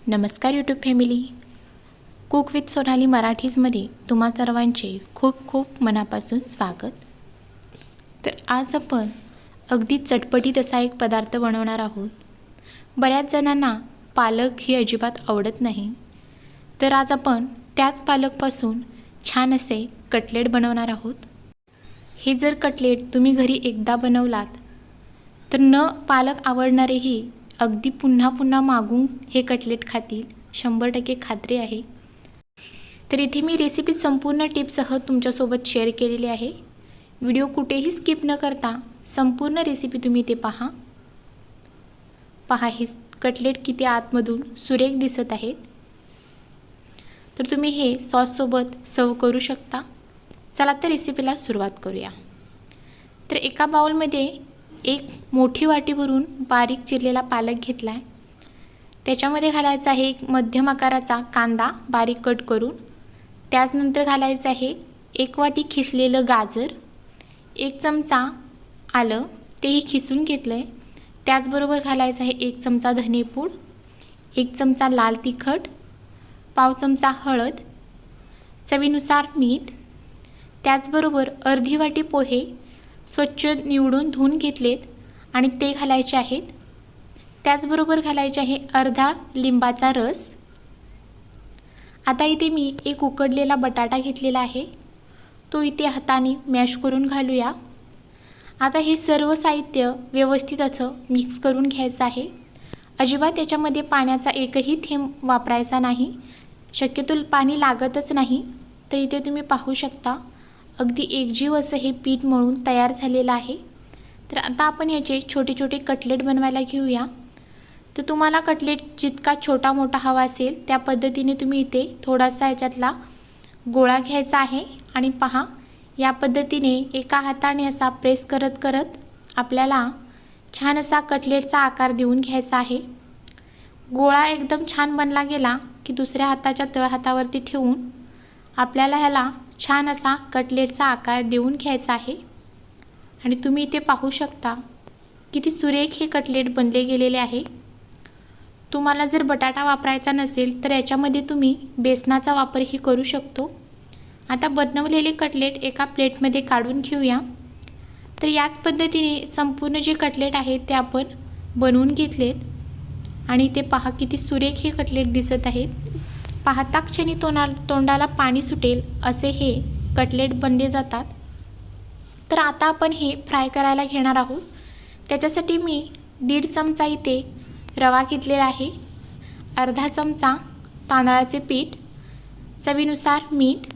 नमस्कार YouTube family, cook with Sonali मराठीजमध्ये तुम्हा सर्वांचे खूप खूप मनापासून स्वागत। तर आज आपण अगदी चटपटीत असा एक पदार्थ बनवणार आहोत। बऱ्याच जणांना पालक ही अजिबात आवडत नाही, तर आज आपण त्याच पालकपासून छान असे कटलेट बनवणार आहोत। हे जर कटलेट तुम्ही घरी एकदा बनवलात तर न पालक आवडणारेही अगदी पुन्हा पुन्हा मागून हे कटलेट खातील, 100% खात्री आहे। तर इथे मी रेसिपी संपूर्ण टिप्ससह तुमच्यासोबत शेअर केलेली आहे। व्हिडिओ कुठेही स्किप न करता संपूर्ण रेसिपी तुम्ही इथे पहा। हे कटलेट किती आतमधून सुरेख दिसत आहेत। तर तुम्ही हे सॉस सोबत सर्व करू शकता। चला तर रेसिपीला सुरुवात करूया। तर एका बाउलमध्ये एक मोठी वाटी भरून बारीक चिरलेला पालक घेतला आहे। त्याच्यामध्ये घालायचा आहे एक मध्यम आकाराचा कांदा बारीक कट करून। त्यानंतर घालायचं आहे एक वाटी खिसलेलं गाजर, एक चमचा आलं तेही खिसून घेतलं आहे। त्याचबरोबर घालायचं आहे एक चमचा धनेपूड, एक चमचा लाल तिखट, पाव चमचा हळद, चवीनुसार मीठ। त्याचबरोबर अर्धी वाटी पोहे स्वच्छ निवडून धुवून घेतलेत आणि ते घालायचे आहेत। त्याचबरोबर घालायचे आहे अर्धा लिंबाचा रस। आता इथे मी एक उकडलेला बटाटा घेतलेला आहे, तो इथे हाताने मॅश करून घालूया। आता हे सर्व साहित्य व्यवस्थित असं मिक्स करून घ्यायचं आहे। अजिबात याच्यामध्ये पाण्याचा एकही थेंब वापरायचा नाही, शक्यतो पाणी लागतच नाही। तर इथे तुम्ही पाहू शकता अगदी एकजीव असं हे पीठ मळून तयार झालेलं आहे। तर आता आपण याचे छोटे छोटे कटलेट बनवायला घेऊया। तर तुम्हाला कटलेट जितका छोटा मोठा हवा असेल त्या पद्धतीने तुम्ही इथे थोडासा याच्यातला गोळा घ्यायचा आहे आणि पहा या पद्धतीने एका हाताने असा प्रेस करत करत आपल्याला छान असा कटलेटचा आकार देऊन घ्यायचा आहे। गोळा एकदम छान बनला गेला की दुसऱ्या हाताच्या तळहातावरती ठेवून आपल्याला ह्याला छान असा कटलेटचा आकार देऊन घ्यायचा आहे। आणि तुम्ही इथे पाहू शकता किती सुरेख हे कटलेट बनले गेलेले आहे। तुम्हाला जर बटाटा वापरायचा नसेल तर याच्यामध्ये तुम्ही बेसनाचा वापरही करू शकतो। आता बनवलेले कटलेट एका प्लेटमध्ये काढून घेऊया। तर याच पद्धतीने संपूर्ण जे कटलेट आहेत ते आपण बनवून घेतलेत आणि ते पहा किती सुरेख हे कटलेट दिसत आहेत। पाहता क्षणी तोंडाला पाणी सुटेल असे हे कटलेट बनले जातात। तर आता आपण हे फ्राय करायला घेणार आहोत। त्याच्यासाठी मी 1.5 चमचा इथे रवा घेतलेला आहे, अर्धा चमचा तांदळाचे पीठ, चवीनुसार मीठ,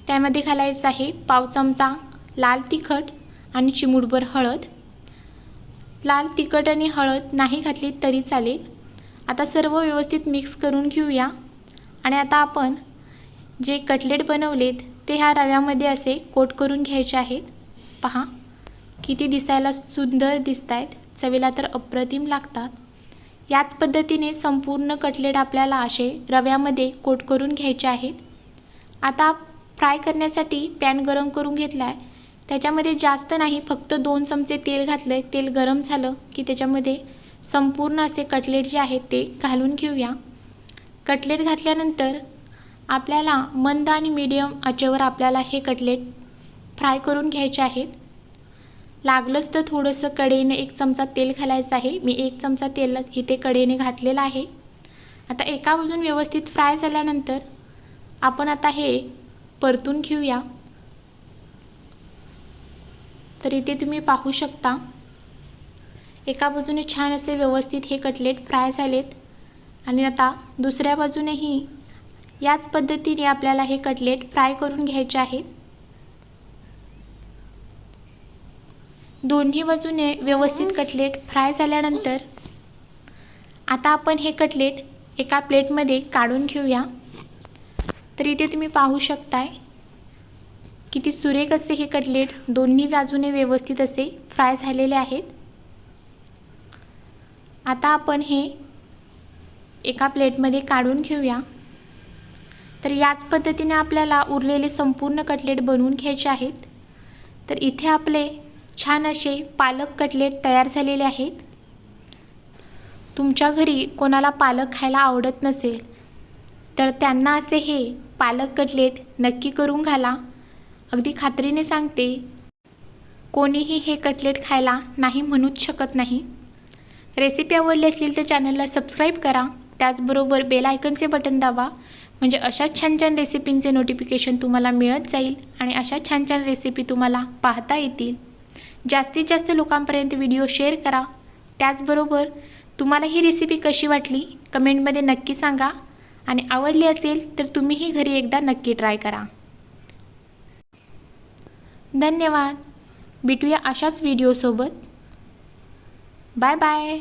त्यामध्ये घालायचं आहे पाव चमचा लाल तिखट आणि चिमूटभर हळद। लाल तिखट आणि हळद नाही घातली तरी चालेल। आता सर्व व्यवस्थित मिक्स करून घेऊया आणि आता आपण जे कटलेट बनवलेत ते ह्या रव्यामध्ये असे कोट करून घ्यायचे आहेत। पहा किती दिसायला सुंदर दिसत आहेत, चवीला तर अप्रतिम लागतात। याच पद्धतीने संपूर्ण कटलेट आपल्याला असे रव्यामध्ये कोट करून घ्यायचे आहेत। आता फ्राय करण्यासाठी पॅन गरम करून घेतला आहे, त्याच्यामध्ये जास्त नाही फक्त 2 चमचे तेल घातलं आहे। तेल गरम झालं की त्याच्यामध्ये संपूर्ण असे कटलेट जे आहेत ते घालून घेऊया। कटलेट घातल्यानंतर आपल्याला मंद आणि मीडियम आचेवर आपल्याला हे कटलेट फ्राय करून घ्यायचे आहेत। लागलंच तर थोडंसं कढईने 1 चमचा तेल घालायचं आहे। मी 1 चमचा तेल इथे कढईने घातलेलं आहे। आता एका बाजून व्यवस्थित फ्राय झाल्यानंतर आपण आता हे परतून घेऊया। तर इथे तुम्ही पाहू शकता एका बाजूने छान असे व्यवस्थित हे कटलेट फ्राय झालेत आणि आता दुसऱ्या बाजूनेही याच पद्धतीने आपल्याला हे कटलेट फ्राय करून घ्यायचे आहेत। दोन्ही बाजूने व्यवस्थित कटलेट फ्राय झाल्यानंतर आता आपण हे कटलेट एका प्लेटमध्ये काढून घेऊया। तर इथे तुम्ही पाहू शकताय किती सुरेख असे हे कटलेट दोन्ही बाजूने व्यवस्थित असे फ्राय झालेले आहेत। आता आपण हे एका प्लेटमध्ये काढून घेऊया। तर याच पद्धतीने आपल्याला उरलेले संपूर्ण कटलेट बनवून घ्यायचे आहेत। तर इथे आपले छान असे पालक कटलेट तयार झालेले आहेत। तुमच्या घरी कोणाला पालक खायला आवडत नसेल तर त्यांना असे हे पालक कटलेट नक्की करून घाला. अगदी खात्रीने सांगते, कोणीही हे कटलेट खायला नाही म्हणूच शकत नाही. रेसिपी आवडली असेल तर चॅनलला सबस्क्राईब करा. त्याचबरोबर बेल आयकनचे बटन दाबा, म्हणजे अशा छान छान रेसिपींचे नोटिफिकेशन तुम्हाला मिळत जाईल आणि अशा छान छान रेसिपी तुम्हाला पाहता येतील. जास्तीत जास्त लोकांपर्यंत व्हिडिओ शेअर करा. त्याचबरोबर तुम्हाला ही रेसिपी कशी वाटली कमेंटमध्ये नक्की सांगा आणि आवडली असेल तर तुम्हीही घरी एकदा नक्की ट्राय करा. धन्यवाद. भेटूया अशाच व्हिडिओसोबत. Bye bye.